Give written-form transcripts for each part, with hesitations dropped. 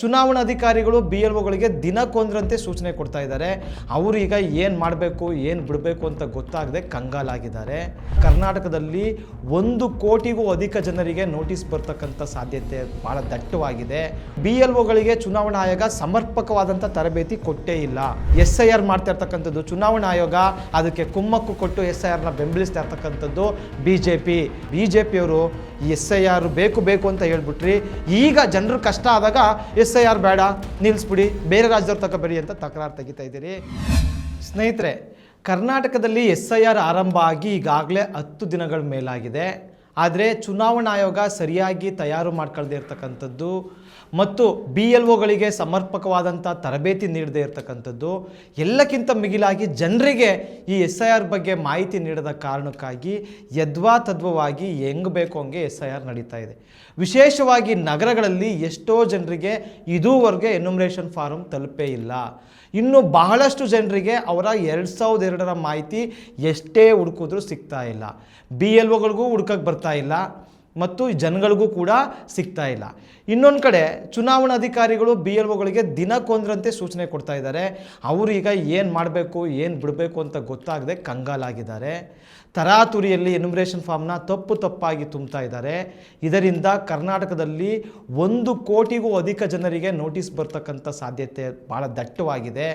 ಚುನಾವಣಾಧಿಕಾರಿಗಳು BLOಗಳಿಗೆ ದಿನಕ್ಕೊಂದರಂತೆ ಸೂಚನೆ ಕೊಡ್ತಾ ಇದ್ದಾರೆ. ಅವರು ಈಗ ಏನು ಮಾಡಬೇಕು ಏನು ಬಿಡಬೇಕು ಅಂತ ಗೊತ್ತಾಗದೆ ಕಂಗಾಲಾಗಿದ್ದಾರೆ. ಕರ್ನಾಟಕದಲ್ಲಿ 1 ಕೋಟಿಗೂ ಅಧಿಕ ಜನರಿಗೆ ನೋಟಿಸ್ ಬರ್ತಕ್ಕಂಥ ಸಾಧ್ಯತೆ ಭಾಳ ದಟ್ಟವಾಗಿದೆ. BLOಗಳಿಗೆ ಚುನಾವಣಾ ಆಯೋಗ ಸಮರ್ಪಕವಾದಂಥ ತರಬೇತಿ ಕೊಟ್ಟೇ ಇಲ್ಲ. SIR ಮಾಡ್ತಾ ಇರ್ತಕ್ಕಂಥದ್ದು ಚುನಾವಣಾ ಆಯೋಗ, ಅದಕ್ಕೆ ಕುಮ್ಮಕ್ಕು ಕೊಟ್ಟು SIRನ ಬೆಂಬಲಿಸ್ತಾ ಇರ್ತಕ್ಕಂಥದ್ದು ಬಿಜೆಪಿಯವರು SIR ಬೇಕು ಅಂತ ಹೇಳ್ಬಿಟ್ರಿ. ಈಗ ಜನರು ಕಷ್ಟ ಆದಾಗ SIR ಬೇಡ, ನಿಲ್ಲಿಸ್ಬಿಡಿ, ಬೇರೆ ರಾಜ್ಯದವ್ರು ತಗೋಬೇಡಿ ಅಂತ ತಕರಾರು ತೆಗಿತಾ ಇದ್ದೀರಿ. ಸ್ನೇಹಿತರೆ, ಕರ್ನಾಟಕದಲ್ಲಿ SIR ಆರಂಭ ಆಗಿ ಈಗಾಗಲೇ 10 ದಿನಗಳ ಮೇಲಾಗಿದೆ. ಆದರೆ ಚುನಾವಣಾ ಆಯೋಗ ಸರಿಯಾಗಿ ತಯಾರು ಮಾಡ್ಕೊಳ್ಳದೆ ಇರ್ತಕ್ಕಂಥದ್ದು ಮತ್ತು BLOಗಳಿಗೆ ಸಮರ್ಪಕವಾದಂಥ ತರಬೇತಿ ನೀಡದೇ ಇರತಕ್ಕಂಥದ್ದು, ಎಲ್ಲಕ್ಕಿಂತ ಮಿಗಿಲಾಗಿ ಜನರಿಗೆ ಈ SIR ಬಗ್ಗೆ ಮಾಹಿತಿ ನೀಡದ ಕಾರಣಕ್ಕಾಗಿ ಯದ್ವಾತದ್ವವಾಗಿ ಹೆಂಗೆ ಬೇಕು ಹಂಗೆ SIR ನಡೀತಾ ಇದೆ. ವಿಶೇಷವಾಗಿ ನಗರಗಳಲ್ಲಿ ಎಷ್ಟೋ ಜನರಿಗೆ ಇದುವರೆಗೆ ಎನ್ಯುಮರೇಷನ್ ಫಾರಮ್ ತಲುಪೇ ಇಲ್ಲ. ಇನ್ನು ಬಹಳಷ್ಟು ಜನರಿಗೆ ಅವರ 2002ರ ಮಾಹಿತಿ ಎಷ್ಟೇ ಹುಡುಕಿದ್ರೂ ಸಿಗ್ತಾ ಇಲ್ಲ. BLOಗಳಿಗೂ ಹುಡುಕಕ್ಕೆ ಬರ್ತಾ ಇಲ್ಲ ಮತ್ತು ಜನಗಳಿಗೂ ಕೂಡ ಸಿಗ್ತಾ ಇಲ್ಲ. ಇನ್ನೊಂದು ಕಡೆ ಚುನಾವಣಾಧಿಕಾರಿಗಳು BLOಗಳಿಗೆ ದಿನಕ್ಕೊಂದರಂತೆ ಸೂಚನೆ ಕೊಡ್ತಾ ಇದ್ದಾರೆ. ಅವರು ಈಗ ಏನು ಮಾಡಬೇಕು ಏನು ಬಿಡಬೇಕು ಅಂತ ಗೊತ್ತಾಗದೆ ಕಂಗಾಲಾಗಿದ್ದಾರೆ. ತರಾತುರಿಯಲ್ಲಿ ಎನ್ಯುಮರೇಷನ್ ಫಾರ್ಮ್ನ ತಪ್ಪಾಗಿ ತುಂಬ್ತಾ ಇದ್ದಾರೆ. ಇದರಿಂದ ಕರ್ನಾಟಕದಲ್ಲಿ 1 ಕೋಟಿಗೂ ಅಧಿಕ ಜನರಿಗೆ ನೋಟಿಸ್ ಬರ್ತಕ್ಕಂಥ ಸಾಧ್ಯತೆ ಭಾಳ ದಟ್ಟವಾಗಿದೆ.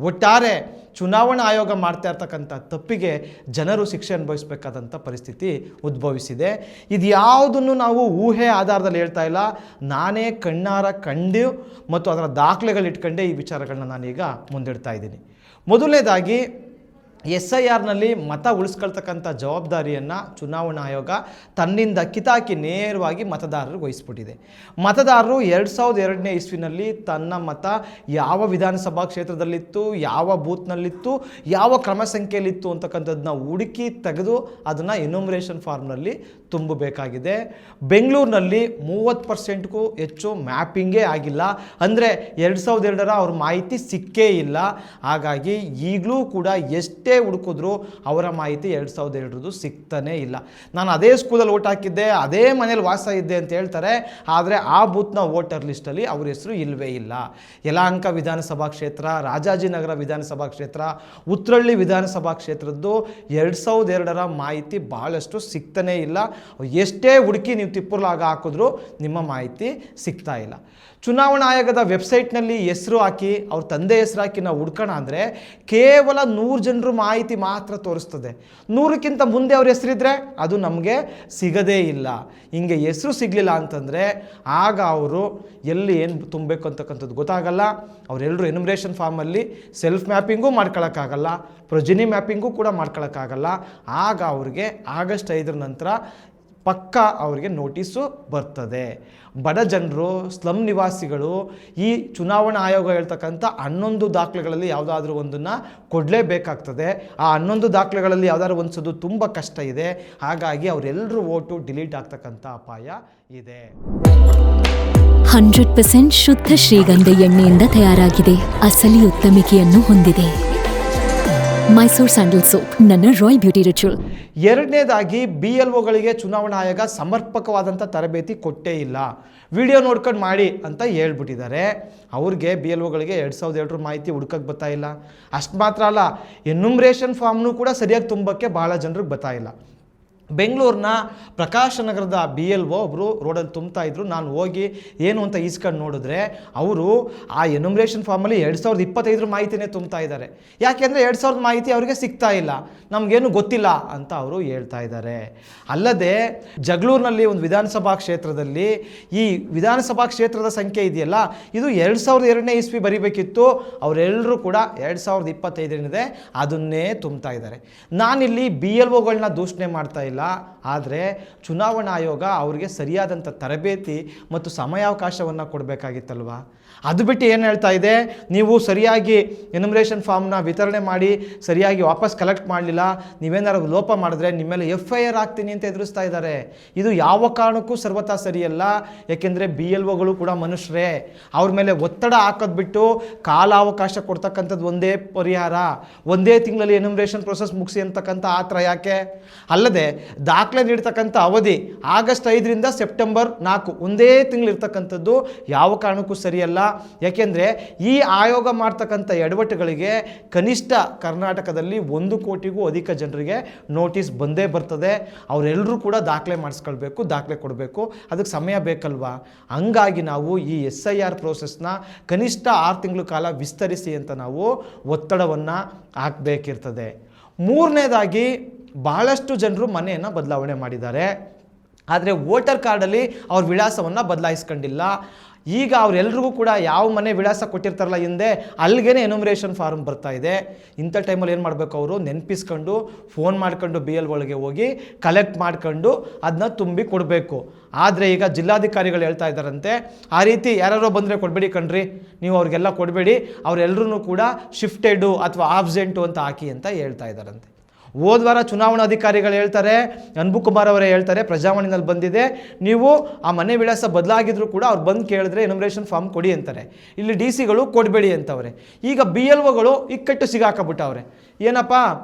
ಒಟ್ಟಾರೆ ಚುನಾವಣಾ ಆಯೋಗ ಮಾಡ್ತಾ ಇರ್ತಕ್ಕಂಥ ತಪ್ಪಿಗೆ ಜನರು ಶಿಕ್ಷೆ ಅನುಭವಿಸಬೇಕಾದಂಥ ಪರಿಸ್ಥಿತಿ ಉದ್ಭವಿಸಿದೆ. ಇದು ಯಾವುದನ್ನು ನಾವು ಊಹೆ ಆಧಾರದಲ್ಲಿ ಹೇಳ್ತಾ ಇಲ್ಲ, ನಾನೇ ಕಣ್ಣಾರ ಕಂಡು ಮತ್ತು ಅದರ ದಾಖಲೆಗಳಿಟ್ಕೊಂಡೆ ಈ ವಿಚಾರಗಳನ್ನ ನಾನೀಗ ಮುಂದಿಡ್ತಾ ಇದ್ದೀನಿ. ಮೊದಲನೇದಾಗಿ SIRನಲ್ಲಿ ಮತ ಉಳಿಸ್ಕೊಳ್ತಕ್ಕಂಥ ಜವಾಬ್ದಾರಿಯನ್ನು ಚುನಾವಣಾ ಆಯೋಗ ತನ್ನಿಂದ ಕಿತಾಕಿ ನೇರವಾಗಿ ಮತದಾರರಿಗೆ ವಹಿಸ್ಬಿಟ್ಟಿದೆ. ಮತದಾರರು 2002ನೇ ಇಸ್ವಿನಲ್ಲಿ ತನ್ನ ಮತ ಯಾವ ವಿಧಾನಸಭಾ ಕ್ಷೇತ್ರದಲ್ಲಿತ್ತು, ಯಾವ ಬೂತ್ನಲ್ಲಿತ್ತು, ಯಾವ ಕ್ರಮ ಸಂಖ್ಯೆಯಲ್ಲಿತ್ತು ಅಂತಕ್ಕಂಥದ್ದನ್ನ ಹುಡುಕಿ ತೆಗೆದು ಅದನ್ನು ಎನ್ಯುಮರೇಷನ್ ಫಾರ್ಮ್ನಲ್ಲಿ ತುಂಬಬೇಕಾಗಿದೆ. ಬೆಂಗಳೂರಿನಲ್ಲಿ 30%ಗೂ ಹೆಚ್ಚು ಮ್ಯಾಪಿಂಗೇ ಆಗಿಲ್ಲ. ಅಂದರೆ 2002ರ ಅವ್ರ ಮಾಹಿತಿ ಸಿಕ್ಕೇ ಇಲ್ಲ. ಹಾಗಾಗಿ ಈಗಲೂ ಕೂಡ ಎಷ್ಟೇ ಹುಡುಕಿದ್ರು ಅವರ ಮಾಹಿತಿ 2002ರದ್ದು ಸಿಗ್ತಾನೇ ಇಲ್ಲ. ನಾನು ಅದೇ ಸ್ಕೂಲಲ್ಲಿ ಓಟ್ ಹಾಕಿದ್ದೆ, ಅದೇ ಮನೇಲಿ ವಾಸ ಇದ್ದೆ ಅಂತ ಹೇಳ್ತಾರೆ. ಆದರೆ ಆ ಬೂತ್ನ ವೋಟರ್ ಲಿಸ್ಟಲ್ಲಿ ಅವ್ರ ಹೆಸರು ಇಲ್ಲವೇ ಇಲ್ಲ. ಯಲಹಂಕ ವಿಧಾನಸಭಾ ಕ್ಷೇತ್ರ, ರಾಜಾಜಿನಗರ ವಿಧಾನಸಭಾ ಕ್ಷೇತ್ರ, ಉತ್ರಳ್ಳಿ ವಿಧಾನಸಭಾ ಕ್ಷೇತ್ರದ್ದು 2002ರ ಮಾಹಿತಿ ಭಾಳಷ್ಟು ಸಿಗ್ತಾನೇ ಇಲ್ಲ. ಎಷ್ಟೇ ಹುಡುಕಿ ನೀವು ತಿಪ್ಪುರ್ಲಾಗ ಹಾಕಿದ್ರೂ ನಿಮ್ಮ ಮಾಹಿತಿ ಸಿಗ್ತಾ ಇಲ್ಲ. ಚುನಾವಣಾ ಆಯೋಗದ ವೆಬ್ಸೈಟ್ನಲ್ಲಿ ಹೆಸರು ಹಾಕಿ ಅವ್ರ ತಂದೆ ಹೆಸರು ಹಾಕಿ ನಾವು ಹುಡ್ಕೋಣ ಅಂದರೆ ಕೇವಲ 100 ಜನರು ಮಾಹಿತಿ ಮಾತ್ರ ತೋರಿಸ್ತದೆ. 100ಕ್ಕಿಂತ ಮುಂದೆ ಅವ್ರ ಹೆಸರಿದ್ರೆ ಅದು ನಮಗೆ ಸಿಗದೇ ಇಲ್ಲ. ಹಿಂಗೆ ಹೆಸರು ಸಿಗಲಿಲ್ಲ ಅಂತಂದರೆ ಆಗ ಅವರು ಎಲ್ಲಿ ಏನು ತುಂಬಬೇಕು ಅಂತಕ್ಕಂಥದ್ದು ಗೊತ್ತಾಗಲ್ಲ. ಅವರೆಲ್ಲರೂ ಎನ್ಯುಮರೇಷನ್ ಫಾರ್ಮಲ್ಲಿ ಸೆಲ್ಫ್ ಮ್ಯಾಪಿಂಗೂ ಮಾಡ್ಕೊಳಕ್ಕಾಗಲ್ಲ, ಪ್ರೊಜಿನಿ ಮ್ಯಾಪಿಂಗೂ ಕೂಡ ಮಾಡ್ಕೊಳಕ್ಕಾಗಲ್ಲ. ಆಗ ಅವ್ರಿಗೆ ಆಗಸ್ಟ್ 5ರ ನಂತರ ಪಕ್ಕ ಅವರಿಗೆ ನೋಟಿಸು ಬರ್ತದೆ. ಬಡ ಜನರು, ಸ್ಲಮ್ ನಿವಾಸಿಗಳು ಈ ಚುನಾವಣಾ ಆಯೋಗ ಹೇಳ್ತಕ್ಕಂಥ 11 ದಾಖಲೆಗಳಲ್ಲಿ ಯಾವುದಾದ್ರೂ ಒಂದನ್ನು ಕೊಡಲೇಬೇಕಾಗ್ತದೆ. ಆ 11 ದಾಖಲೆಗಳಲ್ಲಿ ಯಾವುದಾದ್ರೂ ಒಂದ್ಸೋದು ತುಂಬ ಕಷ್ಟ ಇದೆ. ಹಾಗಾಗಿ ಅವರೆಲ್ಲರೂ ವೋಟು ಡಿಲೀಟ್ ಆಗ್ತಕ್ಕಂಥ ಅಪಾಯ ಇದೆ. 100% ಶುದ್ಧ ಶ್ರೀಗಂಧ ಎಣ್ಣೆಯಿಂದ ತಯಾರಾಗಿದೆ. ಅಸಲಿ ಉತ್ತಮಿಕೆಯನ್ನು ಹೊಂದಿದೆ. ಮೈಸೂರು ಸ್ಯಾಂಡಲ್ ಸೋಪ್, ನನ್ನ ರಾಯಲ್ ಬ್ಯೂಟಿ ರಿಚುವಲ್. ಎರಡನೇದಾಗಿ BLOಗಳಿಗೆ ಚುನಾವಣಾ ಆಯೋಗ ಸಮರ್ಪಕವಾದಂಥ ತರಬೇತಿ ಕೊಟ್ಟೇ ಇಲ್ಲ. ವಿಡಿಯೋ ನೋಡ್ಕೊಂಡು ಮಾಡಿ ಅಂತ ಹೇಳ್ಬಿಟ್ಟಿದ್ದಾರೆ. ಅವ್ರಿಗೆ BLOಗಳಿಗೆ 2002ರ ಮಾಹಿತಿ ಹುಡ್ಕಕ್ಕೆ ಬರ್ತಾ ಇಲ್ಲ. ಅಷ್ಟು ಮಾತ್ರ ಅಲ್ಲ, ಎನ್ಯುಮರೇಷನ್ ಫಾರ್ಮ್ನೂ ಕೂಡ ಸರಿಯಾಗಿ ತುಂಬಕ್ಕೆ ಭಾಳ ಜನರಿಗೆ ಬರ್ತಾ ಇಲ್ಲ. ಬೆಂಗಳೂರಿನ ಪ್ರಕಾಶ ನಗರದ BLO ಒಬ್ಬರು ರೋಡಲ್ಲಿ ತುಂಬ್ತಾ ಇದ್ರು. ನಾನು ಹೋಗಿ ಏನು ಅಂತ ಈಸ್ಕೊಂಡು ನೋಡಿದ್ರೆ ಅವರು ಆ ಎನ್ಯುಮರೇಷನ್ ಫಾರ್ಮಲ್ಲಿ 2025ರ ಮಾಹಿತಿನೇ ತುಂಬ್ತಾ ಇದ್ದಾರೆ. ಯಾಕೆಂದರೆ 2000ರ ಮಾಹಿತಿ ಅವರಿಗೆ ಸಿಗ್ತಾ ಇಲ್ಲ, ನಮಗೇನು ಗೊತ್ತಿಲ್ಲ ಅಂತ ಅವರು ಹೇಳ್ತಾ ಇದ್ದಾರೆ. ಅಲ್ಲದೆ ಜಗಳೂರಿನಲ್ಲಿ ಒಂದು ವಿಧಾನಸಭಾ ಕ್ಷೇತ್ರದಲ್ಲಿ ಈ ವಿಧಾನಸಭಾ ಕ್ಷೇತ್ರದ ಸಂಖ್ಯೆ ಇದೆಯಲ್ಲ, ಇದು 2002ನೇ ಇಸ್ವಿ ಬರೀಬೇಕಿತ್ತು. ಅವರೆಲ್ಲರೂ ಕೂಡ 2025 ಅದನ್ನೇ ತುಂಬ್ತಾ ಇದ್ದಾರೆ. ನಾನಿಲ್ಲಿ BLOಗಳನ್ನ ದೂಷಣೆ ಮಾಡ್ತಾ ಇಲ್ಲ. ಆದರೆ ಚುನಾವಣಾ ಆಯೋಗ ಅವರಿಗೆ ಸರಿಯಾದಂಥ ತರಬೇತಿ ಮತ್ತು ಸಮಯಾವಕಾಶವನ್ನು ಕೊಡಬೇಕಾಗಿತ್ತಲ್ವ. ಅದು ಬಿಟ್ಟು ಏನು ಹೇಳ್ತಾ ಇದೆ, ನೀವು ಸರಿಯಾಗಿ ಎನ್ಯುಮರೇಷನ್ ಫಾರ್ಮ್ನ ವಿತರಣೆ ಮಾಡಿ ಸರಿಯಾಗಿ ವಾಪಸ್ ಕಲೆಕ್ಟ್ ಮಾಡಲಿಲ್ಲ, ನೀವೇನಾದ್ರು ಲೋಪ ಮಾಡಿದ್ರೆ ನಿಮ್ಮ ಮೇಲೆ FIR ಆಗ್ತೀನಿ ಅಂತ ಎದುರಿಸ್ತಾ ಇದ್ದಾರೆ. ಇದು ಯಾವ ಕಾರಣಕ್ಕೂ ಸರ್ವತಾ ಸರಿಯಲ್ಲ. ಯಾಕೆಂದರೆ BLOಗಳು ಕೂಡ ಮನುಷ್ಯರೇ. ಅವ್ರ ಮೇಲೆ ಒತ್ತಡ ಹಾಕೋದು ಬಿಟ್ಟು ಕಾಲಾವಕಾಶ ಕೊಡ್ತಕ್ಕಂಥದ್ದು ಒಂದೇ ಪರಿಹಾರ. ಒಂದೇ ತಿಂಗಳಲ್ಲಿ ಎನ್ಯುಮರೇಷನ್ ಪ್ರೊಸೆಸ್ ಮುಗಿಸಿ ಅಂತಕ್ಕಂಥ ಆತರ ಯಾಕೆ? ಅಲ್ಲದೆ ದಾಖಲೆ ನೀಡ್ತಕ್ಕಂಥ ಅವಧಿ ಆಗಸ್ಟ್ 5ರಿಂದ ಸೆಪ್ಟೆಂಬರ್ 4 ಒಂದೇ ತಿಂಗಳಿರ್ತಕ್ಕಂಥದ್ದು ಯಾವ ಕಾರಣಕ್ಕೂ ಸರಿಯಲ್ಲ. ಯಾಕೆಂದರೆ ಈ ಆಯೋಗ ಮಾಡ್ತಕ್ಕಂಥ ಎಡವಟ್ಟುಗಳಿಗೆ ಕನಿಷ್ಠ ಕರ್ನಾಟಕದಲ್ಲಿ 1 ಕೋಟಿಗೂ ಅಧಿಕ ಜನರಿಗೆ ನೋಟಿಸ್ ಬಂದೇ ಬರ್ತದೆ. ಅವರೆಲ್ಲರೂ ಕೂಡ ದಾಖಲೆ ಮಾಡಿಸ್ಕೊಳ್ಬೇಕು, ದಾಖಲೆ ಕೊಡಬೇಕು, ಅದಕ್ಕೆ ಸಮಯ ಬೇಕಲ್ವಾ. ಹಂಗಾಗಿ ನಾವು ಈ SIR ಪ್ರೋಸೆಸ್ನ ಕನಿಷ್ಠ 6 ತಿಂಗಳ ಕಾಲ ವಿಸ್ತರಿಸಿ ಅಂತ ನಾವು ಒತ್ತಡವನ್ನು ಹಾಕಬೇಕಿರ್ತದೆ. ಮೂರನೇದಾಗಿ ಬಹಳಷ್ಟು ಜನರು ಮನೆಯನ್ನು ಬದಲಾವಣೆ ಮಾಡಿದ್ದಾರೆ, ಆದರೆ ವೋಟರ್ ಕಾರ್ಡಲ್ಲಿ ಅವ್ರ ವಿಳಾಸವನ್ನು ಬದಲಾಯಿಸ್ಕೊಂಡಿಲ್ಲ. ಈಗ ಅವರೆಲ್ರಿಗೂ ಕೂಡ ಯಾವ ಮನೆ ವಿಳಾಸ ಕೊಟ್ಟಿರ್ತಾರಲ್ಲ ಹಿಂದೆ ಅಲ್ಲಿಗೆ ಎನ್ಯುಮರೇಷನ್ ಫಾರ್ಮ್ ಬರ್ತಾ ಇದೆ. ಇಂಥ ಟೈಮಲ್ಲಿ ಏನು ಮಾಡಬೇಕು, ಅವರು ನೆನಪಿಸ್ಕೊಂಡು ಫೋನ್ ಮಾಡ್ಕೊಂಡು BL ಒಳಗೆ ಹೋಗಿ ಕಲೆಕ್ಟ್ ಮಾಡ್ಕೊಂಡು ಅದನ್ನ ತುಂಬಿ ಕೊಡಬೇಕು. ಆದರೆ ಈಗ ಜಿಲ್ಲಾಧಿಕಾರಿಗಳು ಹೇಳ್ತಾ ಇದ್ದಾರಂತೆ, ಆ ರೀತಿ ಯಾರೋ ಬಂದರೆ ಕೊಡಬೇಡಿ ಕಣ್ರಿ, ನೀವು ಅವ್ರಿಗೆಲ್ಲ ಕೊಡಬೇಡಿ, ಅವರೆಲ್ಲರೂ ಕೂಡ ಶಿಫ್ಟೆಡು ಅಥವಾ ಆಬ್ಸೆಂಟು ಅಂತ ಹಾಕಿ ಅಂತ ಹೇಳ್ತಾ ಇದ್ದಾರಂತೆ. ಹೋದ್ವಾರ ಚುನಾವಣಾಧಿಕಾರಿಗಳು ಹೇಳ್ತಾರೆ, ಅನ್ಬುಕುಮಾರ್ ಅವರೇ ಹೇಳ್ತಾರೆ, ಪ್ರಜಾವಾಣಿನಲ್ಲಿ ಬಂದಿದೆ, ನೀವು ಆ ಮನೆ ವಿಳಾಸ ಬದಲಾಗಿದ್ರು ಕೂಡ ಅವ್ರು ಬಂದು ಕೇಳಿದ್ರೆ ಎನ್ಯುಮರೇಷನ್ ಫಾರ್ಮ್ ಕೊಡಿ ಅಂತಾರೆ. ಇಲ್ಲಿ DCಗಳು ಕೊಡಬೇಡಿ ಅಂತವ್ರೆ. ಈಗ BLOಗಳು ಇಕ್ಕಟ್ಟು ಸಿಗಾಕಬಿಟ್ಟವ್ರೆ. ಏನಪ್ಪ,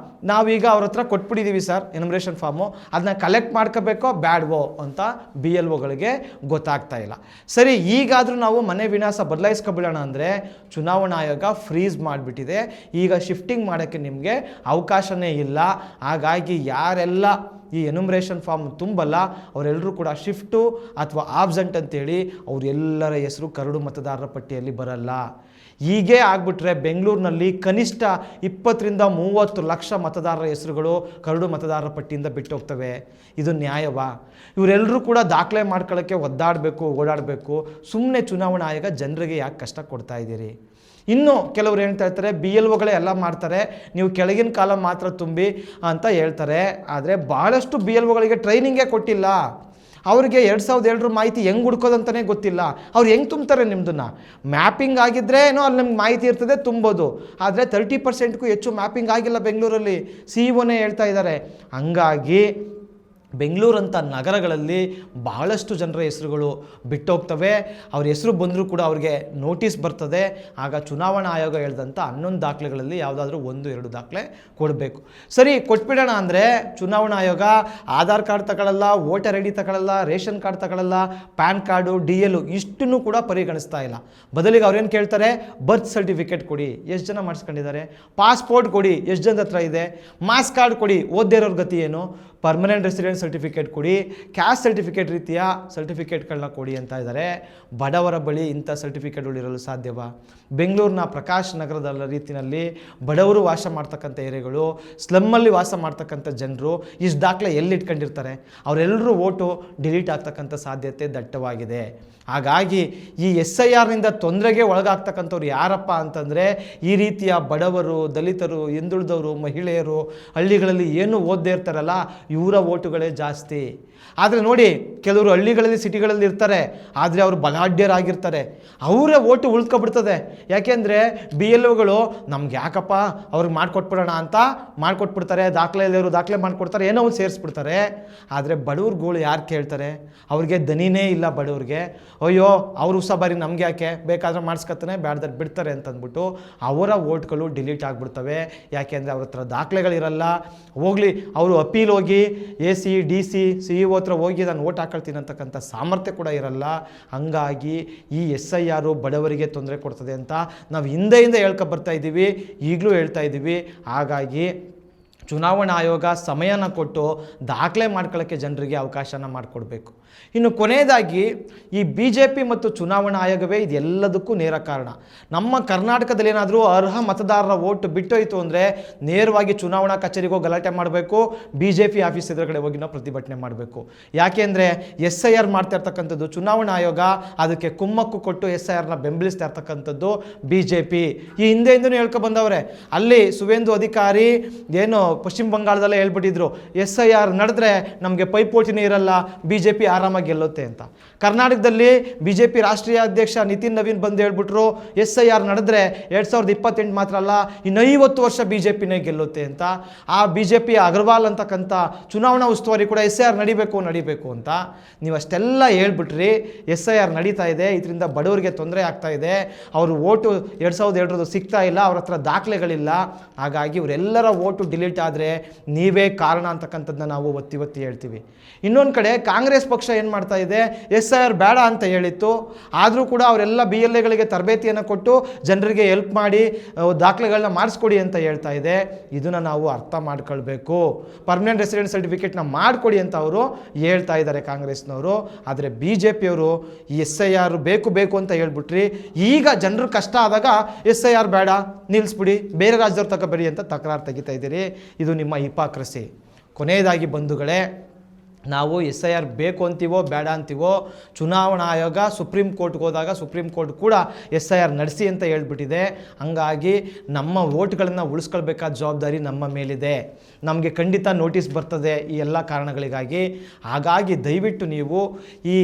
ನಾವೀಗ ಅವ್ರ ಹತ್ರ ಕೊಟ್ಬಿಟ್ಟಿದ್ದೀವಿ ಸರ್ ಎನ್ಯುಮರೇಷನ್ ಫಾರ್ಮು, ಅದನ್ನ ಕಲೆಕ್ಟ್ ಮಾಡ್ಕೋಬೇಕೋ ಬ್ಯಾಡ್ವೋ ಅಂತ BLOಗಳಿಗೆ ಗೊತ್ತಾಗ್ತಾ ಇಲ್ಲ. ಸರಿ, ಈಗಾದರೂ ನಾವು ಮನೆ ವಿಳಾಸ ಬದಲಾಯಿಸ್ಕೊಬಿಡೋಣ ಅಂದರೆ ಚುನಾವಣಾ ಆಯೋಗ ಫ್ರೀಸ್ ಮಾಡಿಬಿಟ್ಟಿದೆ. ಈಗ ಶಿಫ್ಟಿಂಗ್ ಮಾಡೋಕ್ಕೆ ನಿಮಗೆ ಅವಕಾಶನೇ ಇಲ್ಲ. ಹಾಗಾಗಿ ಯಾರೆಲ್ಲ ಈ ಎನ್ಯುಮರೇಷನ್ ಫಾರ್ಮ್ ತುಂಬಲ್ಲ ಅವರೆಲ್ಲರೂ ಕೂಡ ಶಿಫ್ಟು ಅಥವಾ ಆಬ್ಸೆಂಟ್ ಅಂತೇಳಿ ಅವರೆಲ್ಲರ ಹೆಸರು ಕರಡು ಮತದಾರರ ಪಟ್ಟಿಯಲ್ಲಿ ಬರಲ್ಲ. ಹೀಗೆ ಆಗ್ಬಿಟ್ರೆ ಬೆಂಗಳೂರಿನಲ್ಲಿ ಕನಿಷ್ಠ 20ರಿಂದ 30 ಲಕ್ಷ ಮತದಾರರ ಹೆಸರುಗಳು ಕರಡು ಮತದಾರರ ಪಟ್ಟಿಯಿಂದ ಬಿಟ್ಟು ಹೋಗ್ತವೆ. ಇದು ನ್ಯಾಯವಾ? ಇವರೆಲ್ಲರೂ ಕೂಡ ದಾಖಲೆ ಮಾಡ್ಕೊಳ್ಳೋಕ್ಕೆ ಒದ್ದಾಡಬೇಕು, ಓಡಾಡಬೇಕು. ಸುಮ್ಮನೆ ಚುನಾವಣಾ ಆಯೋಗ ಜನರಿಗೆ ಯಾಕೆ ಕಷ್ಟ ಕೊಡ್ತಾ ಇದ್ದೀರಿ? ಇನ್ನು ಕೆಲವರು ಹೇಳ್ತಾ ಇರ್ತಾರೆ, BLOಗಳೇ ಎಲ್ಲ ಮಾಡ್ತಾರೆ, ನೀವು ಕೆಳಗಿನ ಕಾಲ ಮಾತ್ರ ತುಂಬಿ ಅಂತ ಹೇಳ್ತಾರೆ. ಆದರೆ ಭಾಳಷ್ಟು BLOಗಳಿಗೆ ಟ್ರೈನಿಂಗೇ ಕೊಟ್ಟಿಲ್ಲ. ಅವ್ರಿಗೆ 2007 ಮಾಹಿತಿ ಹೆಂಗೆ ಹುಡ್ಕೋದಂತಲೇ ಗೊತ್ತಿಲ್ಲ. ಅವ್ರು ಹೆಂಗೆ ತುಂಬ್ತಾರೆ ನಿಮ್ಮದನ್ನು? ಮ್ಯಾಪಿಂಗ್ ಆಗಿದ್ದರೆ ಏನೋ ಅಲ್ಲಿ ನಮ್ಗೆ ಮಾಹಿತಿ ಇರ್ತದೆ, ತುಂಬೋದು. ಆದರೆ 30%ಗೂ ಹೆಚ್ಚು ಮ್ಯಾಪಿಂಗ್ ಆಗಿಲ್ಲ ಬೆಂಗಳೂರಲ್ಲಿ, CEOನೇ ಹೇಳ್ತಾ ಇದ್ದಾರೆ. ಹಂಗಾಗಿ ಬೆಂಗಳೂರಂಥ ನಗರಗಳಲ್ಲಿ ಬಹಳಷ್ಟು ಜನರ ಹೆಸರುಗಳು ಬಿಟ್ಟೋಗ್ತವೆ. ಅವ್ರ ಹೆಸರು ಬಂದರೂ ಕೂಡ ಅವ್ರಿಗೆ ನೋಟಿಸ್ ಬರ್ತದೆ. ಆಗ ಚುನಾವಣಾ ಆಯೋಗ ಹೇಳ್ದಂಥ 11 ದಾಖಲೆಗಳಲ್ಲಿ ಯಾವುದಾದ್ರೂ 1-2 ದಾಖಲೆ ಕೊಡಬೇಕು. ಸರಿ, ಕೊಟ್ಬಿಡೋಣ ಅಂದರೆ ಚುನಾವಣಾ ಆಯೋಗ ಆಧಾರ್ ಕಾರ್ಡ್ ತಗೊಳ್ಳಲ್ಲ, ವೋಟರ್ ID ತಗೊಳ್ಳಲ್ಲ, ರೇಷನ್ ಕಾರ್ಡ್ ತಗೊಳ್ಳಲ್ಲ, ಪ್ಯಾನ್ ಕಾರ್ಡು, DL ಇಷ್ಟನ್ನು ಕೂಡ ಪರಿಗಣಿಸ್ತಾ ಇಲ್ಲ. ಬದಲಿಗೆ ಅವ್ರೇನು ಕೇಳ್ತಾರೆ, ಬರ್ತ್ ಸರ್ಟಿಫಿಕೇಟ್ ಕೊಡಿ, ಎಷ್ಟು ಜನ ಮಾಡಿಸ್ಕೊಂಡಿದ್ದಾರೆ, ಪಾಸ್ಪೋರ್ಟ್ ಕೊಡಿ, ಎಷ್ಟು ಜನದ ಹತ್ರ ಇದೆ, ಮಾಸ್ ಕಾರ್ಡ್ ಕೊಡಿ, ಓದ್ದೇ ಇರೋರ ಗತಿ ಏನು, ಪರ್ಮನೆಂಟ್ ರೆಸಿಡೆನ್ಸ್ ಸರ್ಟಿಫಿಕೇಟ್ ಕೊಡಿ, ಕ್ಯಾಸ್ಟ್ ಸರ್ಟಿಫಿಕೇಟ್ ರೀತಿಯ ಸರ್ಟಿಫಿಕೇಟ್ಗಳನ್ನ ಕೊಡಿ ಅಂತ ಇದ್ದಾರೆ. ಬಡವರ ಬಳಿ ಇಂಥ ಸರ್ಟಿಫಿಕೇಟ್ಗಳು ಇರಲು ಸಾಧ್ಯವಾ? ಬೆಂಗಳೂರಿನ ಪ್ರಕಾಶ್ ನಗರದ ರೀತಿಯಲ್ಲಿ ಬಡವರು ವಾಸ ಮಾಡ್ತಕ್ಕಂಥ ಏರಿಯಾಗಳು, ಸ್ಲಮ್ಮಲ್ಲಿ ವಾಸ ಮಾಡ್ತಕ್ಕಂಥ ಜನರು ಇಷ್ಟು ದಾಖಲೆ ಎಲ್ಲಿ ಇಟ್ಕೊಂಡಿರ್ತಾರೆ? ಅವರೆಲ್ಲರೂ ವೋಟು ಡಿಲೀಟ್ ಆಗ್ತಕ್ಕಂಥ ಸಾಧ್ಯತೆ ದಟ್ಟವಾಗಿದೆ. ಹಾಗಾಗಿ ಈ SIRನಿಂದ ತೊಂದರೆಗೆ ಒಳಗಾಗ್ತಕ್ಕಂಥವ್ರು ಯಾರಪ್ಪ ಅಂತಂದರೆ ಈ ರೀತಿಯ ಬಡವರು, ದಲಿತರು, ಹಿಂದುಳಿದವರು, ಮಹಿಳೆಯರು, ಹಳ್ಳಿಗಳಲ್ಲಿ ಏನು ಓದದೇ ಇರ್ತಾರಲ್ಲ ಇವರ ವೋಟುಗಳೇ ಜಾಸ್ತಿ. ಆದರೆ ನೋಡಿ, ಕೆಲವರು ಹಳ್ಳಿಗಳಲ್ಲಿ ಸಿಟಿಗಳಲ್ಲಿ ಇರ್ತಾರೆ, ಆದರೆ ಅವರು ಬಲಾಢ್ಯರಾಗಿರ್ತಾರೆ, ಅವರ ಓಟು ಉಳ್ಕೊಬಿಡ್ತದೆ. ಯಾಕೆಂದರೆ BLOಗಳು ನಮ್ಗೆ ಯಾಕಪ್ಪ ಅವ್ರಿಗೆ ಮಾಡಿಕೊಟ್ಬಿಡೋಣ ಅಂತ ಮಾಡಿಕೊಟ್ಬಿಡ್ತಾರೆ, ದಾಖಲೆ ಇಲ್ಲವರು ದಾಖಲೆ ಮಾಡಿಕೊಡ್ತಾರೆ, ಏನೋ ಒಂದು ಸೇರಿಸ್ಬಿಡ್ತಾರೆ. ಆದರೆ ಬಡವ್ರುಗಳು ಯಾರು ಕೇಳ್ತಾರೆ? ಅವ್ರಿಗೆ ದನಿನೇ ಇಲ್ಲ ಬಡವ್ರಿಗೆ. ಅಯ್ಯೋ ಅವರು ಉಸಾಬಾರಿ ನಮ್ಗೆ ಯಾಕೆ, ಬೇಕಾದ್ರೆ ಮಾಡಿಸ್ಕೊತಾನೆ, ಬ್ಯಾಡ್ದಾರೆ ಬಿಡ್ತಾರೆ ಅಂತಂದ್ಬಿಟ್ಟು ಅವರ ವೋಟ್ಗಳು ಡಿಲೀಟ್ ಆಗಿಬಿಡ್ತವೆ. ಯಾಕೆಂದರೆ ಅವ್ರ ಹತ್ರ ದಾಖಲೆಗಳಿರಲ್ಲ. ಹೋಗಲಿ, ಅವರು ಅಪೀಲ್ ಹೋಗಿ AC, DC, CEO ಹತ್ರ ಹೋಗಿ ನಾನು ವೋಟ್ ಹಾಕೊಳ್ತೀನಿ ಅಂತಕ್ಕಂಥ ಸಾಮರ್ಥ್ಯ ಕೂಡ ಇರಲ್ಲ. ಹಂಗಾಗಿ ಈ SIR ಬಡವರಿಗೆ ತೊಂದರೆ ಕೊಡ್ತದೆ ಅಂತ ನಾವು ಹಿಂದೆಯಿಂದ ಹೇಳ್ಕೊಬರ್ತಾ ಇದ್ದೀವಿ, ಈಗಲೂ ಹೇಳ್ತಾ ಇದ್ದೀವಿ. ಹಾಗಾಗಿ ಚುನಾವಣಾ ಆಯೋಗ ಸಮಯನ ಕೊಟ್ಟು ದಾಖಲೆ ಮಾಡ್ಕೊಳ್ಳೋಕ್ಕೆ ಜನರಿಗೆ ಅವಕಾಶನ ಮಾಡಿಕೊಡ್ಬೇಕು. ಇನ್ನು ಕೊನೆಯದಾಗಿ ಈ BJP ಮತ್ತು ಚುನಾವಣಾ ಆಯೋಗವೇ ಇದೆಲ್ಲದಕ್ಕೂ ನೇರ ಕಾರಣ. ನಮ್ಮ ಕರ್ನಾಟಕದಲ್ಲಿ ಏನಾದರೂ ಅರ್ಹ ಮತದಾರರ ಓಟು ಬಿಟ್ಟೋಯ್ತು ಅಂದರೆ ನೇರವಾಗಿ ಚುನಾವಣಾ ಕಚೇರಿಗೂ ಗಲಾಟೆ ಮಾಡಬೇಕು, BJP ಆಫೀಸ್ ಎದುರುಗಡೆ ಹೋಗಿ ನಾವು ಪ್ರತಿಭಟನೆ ಮಾಡಬೇಕು. ಯಾಕೆಂದರೆ SIR ಮಾಡ್ತಾ ಇರ್ತಕ್ಕಂಥದ್ದು ಚುನಾವಣಾ ಆಯೋಗ, ಅದಕ್ಕೆ ಕುಮ್ಮಕ್ಕು ಕೊಟ್ಟು SIRನ ಬೆಂಬಲಿಸ್ತಾ ಇರ್ತಕ್ಕಂಥದ್ದು BJP. ಈ ಹಿಂದೆಯಿಂದನೂ ಹೇಳ್ಕೊಬಂದವ್ರೆ. ಅಲ್ಲಿ ಸುವೇಂದು ಅಧಿಕಾರಿ ಏನು ಪಶ್ಚಿಮ ಬಂಗಾಳದಲ್ಲೇ ಹೇಳ್ಬಿಟ್ಟಿದ್ರು, SIR ನಡೆದ್ರೆ ನಮಗೆ ಪೈಪೋಟಿನೇ ಇರಲ್ಲ, BJP ಆರಾಮಾಗಿ ಗೆಲ್ಲುತ್ತೆ ಅಂತ. ಕರ್ನಾಟಕದಲ್ಲಿ BJP ರಾಷ್ಟ್ರೀಯ ಅಧ್ಯಕ್ಷ ನಿತಿನ್ ನವೀನ್ ಬಂದು ಹೇಳ್ಬಿಟ್ರು SIR ನಡೆದ್ರೆ 2028 ಮಾತ್ರ ಅಲ್ಲ ಇನ್ನು 50 ವರ್ಷ BJPನೇ ಗೆಲ್ಲುತ್ತೆ ಅಂತ. ಆ BJP ಅಗರ್ವಾಲ್ ಅಂತಕ್ಕಂಥ ಚುನಾವಣಾ ಉಸ್ತುವಾರಿ ಕೂಡ SIR ನಡಿಬೇಕು ಅಂತ. ನೀವು ಅಷ್ಟೆಲ್ಲ ಹೇಳ್ಬಿಟ್ರಿ, SIR ನಡೀತಾ ಇದೆ, ಇದರಿಂದ ಬಡವರಿಗೆ ತೊಂದರೆ ಆಗ್ತಾ ಇದೆ, ಅವರು ಓಟು 2002 ಸಿಗ್ತಾ ಇಲ್ಲ, ಅವ್ರ ಹತ್ರ ದಾಖಲೆಗಳಿಲ್ಲ, ಹಾಗಾಗಿ ಇವರೆಲ್ಲರ ಓಟು ಡಿಲೀಟ್ ಆದರೆ ನೀವೇ ಕಾರಣ ಅಂತಕ್ಕಂಥದ್ದನ್ನ ನಾವು ಒತ್ತಿ ಹೇಳ್ತೀವಿ. ಇನ್ನೊಂದು ಕಡೆ ಕಾಂಗ್ರೆಸ್ ಪಕ್ಷ ಏನು ಮಾಡ್ತಾ ಇದೆ, SIR ಬೇಡ ಅಂತ ಹೇಳಿತ್ತು, ಆದರೂ ಕೂಡ ಅವರೆಲ್ಲ BLAಗಳಿಗೆ ತರಬೇತಿಯನ್ನು ಕೊಟ್ಟು ಜನರಿಗೆ ಹೆಲ್ಪ್ ಮಾಡಿ ದಾಖಲೆಗಳನ್ನ ಮಾಡಿಸ್ಕೊಡಿ ಅಂತ ಹೇಳ್ತಾ ಇದೆ. ಇದನ್ನು ನಾವು ಅರ್ಥ ಮಾಡ್ಕೊಳ್ಬೇಕು. ಪರ್ಮನೆಂಟ್ ರೆಸಿಡೆಂಟ್ ಸರ್ಟಿಫಿಕೇಟ್ನ ಮಾಡಿಕೊಡಿ ಅಂತ ಅವರು ಹೇಳ್ತಾ ಇದ್ದಾರೆ ಕಾಂಗ್ರೆಸ್ನವರು. ಆದರೆ BJPಯವರು ಈ SIR ಬೇಕು ಅಂತ ಹೇಳ್ಬಿಟ್ರಿ, ಈಗ ಜನರು ಕಷ್ಟ ಆದಾಗ SIR ಬೇಡ ನಿಲ್ಲಿಸ್ಬಿಡಿ, ಬೇರೆ ರಾಜ್ಯದವ್ರು ತಗೋಬೇಡಿ ಅಂತ ತಕರಾರು ತೆಗಿತಾ ಇದ್ದೀರಿ. ಇದು ನಿಮ್ಮ ಹಿಪಾಕ್ರಸಿ. ಕೊನೆಯದಾಗಿ ಬಂಧುಗಳೇ, ನಾವು SIR ಬೇಕು ಅಂತೀವೋ ಬೇಡ ಅಂತೀವೋ, ಚುನಾವಣಾ ಆಯೋಗ ಸುಪ್ರೀಂ ಕೋರ್ಟ್ಗೆ ಹೋದಾಗ ಸುಪ್ರೀಂ ಕೋರ್ಟ್ ಕೂಡ SIR ನಡೆಸಿ ಅಂತ ಹೇಳ್ಬಿಟ್ಟಿದೆ. ಹಂಗಾಗಿ ನಮ್ಮ ವೋಟ್ಗಳನ್ನು ಉಳಿಸ್ಕೊಳ್ಬೇಕಾದ ಜವಾಬ್ದಾರಿ ನಮ್ಮ ಮೇಲಿದೆ. ನಮಗೆ ಖಂಡಿತ ನೋಟಿಸ್ ಬರ್ತದೆ ಈ ಎಲ್ಲ ಕಾರಣಗಳಿಗಾಗಿ. ಹಾಗಾಗಿ ದಯವಿಟ್ಟು ನೀವು ಈ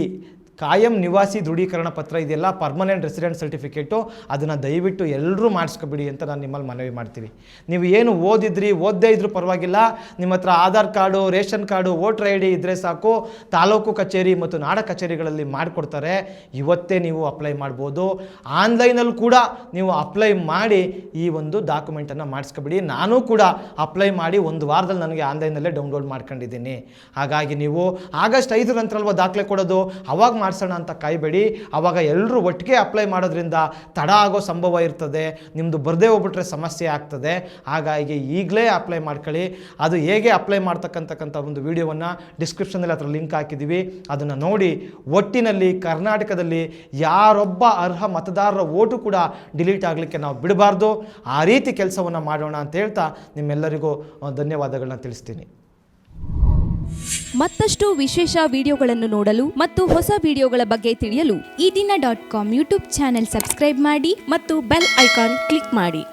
ಕಾಯಂ ನಿವಾಸಿ ದೃಢೀಕರಣ ಪತ್ರ ಇದೆಲ್ಲ ಪರ್ಮನೆಂಟ್ ರೆಸಿಡೆಂಟ್ ಸರ್ಟಿಫಿಕೇಟು, ಅದನ್ನು ದಯವಿಟ್ಟು ಎಲ್ಲರೂ ಮಾಡಿಸ್ಕೊಬಿಡಿ ಅಂತ ನಾನು ನಿಮ್ಮಲ್ಲಿ ಮನವಿ ಮಾಡ್ತೀವಿ. ನೀವು ಏನು ಓದದೇ ಇದ್ರೂ ಪರವಾಗಿಲ್ಲ, ನಿಮ್ಮ ಹತ್ರ Aadhaar card, ration card, voter ID ಇದ್ದರೆ ಸಾಕು, ತಾಲೂಕು ಕಚೇರಿ ಮತ್ತು ನಾಡ ಕಚೇರಿಗಳಲ್ಲಿ ಮಾಡಿಕೊಡ್ತಾರೆ. ಇವತ್ತೇ ನೀವು ಅಪ್ಲೈ ಮಾಡ್ಬೋದು. ಆನ್ಲೈನಲ್ಲಿ ಕೂಡ ನೀವು ಅಪ್ಲೈ ಮಾಡಿ ಈ ಒಂದು ಡಾಕ್ಯುಮೆಂಟನ್ನು ಮಾಡಿಸ್ಕೊಬಿಡಿ. ನಾನು ಕೂಡ ಅಪ್ಲೈ ಮಾಡಿ 1 ವಾರದಲ್ಲಿ ನನಗೆ ಆನ್ಲೈನಲ್ಲೇ ಡೌನ್ಲೋಡ್ ಮಾಡ್ಕೊಂಡಿದ್ದೀನಿ. ಹಾಗಾಗಿ ನೀವು ಆಗಸ್ಟ್ 5 ನಂತರಲ್ವ ದಾಖಲೆ ಕೊಡೋದು, ಅವಾಗ ಮಾಡಿಸೋಣ ಅಂತ ಕಾಯಬೇಡಿ. ಆವಾಗ ಎಲ್ಲರೂ ಒಟ್ಟಿಗೆ ಅಪ್ಲೈ ಮಾಡೋದ್ರಿಂದ ತಡ ಆಗೋ ಸಂಭವ ಇರ್ತದೆ, ನಿಮ್ಮದು ಬರದೇ ಹೋಗ್ಬಿಟ್ರೆ ಸಮಸ್ಯೆ ಆಗ್ತದೆ. ಹಾಗಾಗಿ ಈಗಲೇ ಅಪ್ಲೈ ಮಾಡ್ಕೊಳ್ಳಿ. ಅದು ಹೇಗೆ ಅಪ್ಲೈ ಮಾಡ್ತಕ್ಕಂಥ ಒಂದು ವಿಡಿಯೋವನ್ನು ಡಿಸ್ಕ್ರಿಪ್ಷನಲ್ಲಿ ಹತ್ರ ಲಿಂಕ್ ಹಾಕಿದ್ದೀವಿ, ಅದನ್ನು ನೋಡಿ. ಒಟ್ಟಿನಲ್ಲಿ ಕರ್ನಾಟಕದಲ್ಲಿ ಯಾರೊಬ್ಬ ಅರ್ಹ ಮತದಾರರ ಓಟು ಕೂಡ ಡಿಲೀಟ್ ಆಗಲಿಕ್ಕೆ ನಾವು ಬಿಡಬಾರ್ದು. ಆ ರೀತಿ ಕೆಲಸವನ್ನು ಮಾಡೋಣ ಅಂತ ಹೇಳ್ತಾ ನಿಮ್ಮೆಲ್ಲರಿಗೂ ಧನ್ಯವಾದಗಳನ್ನ ತಿಳಿಸ್ತೀನಿ. ಮತ್ತಷ್ಟು ವಿಶೇಷ ವಿಡಿಯೋಗಳನ್ನು ನೋಡಲು ಮತ್ತು ಹೊಸ ವಿಡಿಯೋಗಳ ಬಗ್ಗೆ ತಿಳಿಯಲು ಈ ದಿನ .com ಯೂಟ್ಯೂಬ್ ಚಾನೆಲ್ ಸಬ್ಸ್ಕ್ರೈಬ್ ಮಾಡಿ ಮತ್ತು ಬೆಲ್ ಐಕಾನ್ ಕ್ಲಿಕ್ ಮಾಡಿ.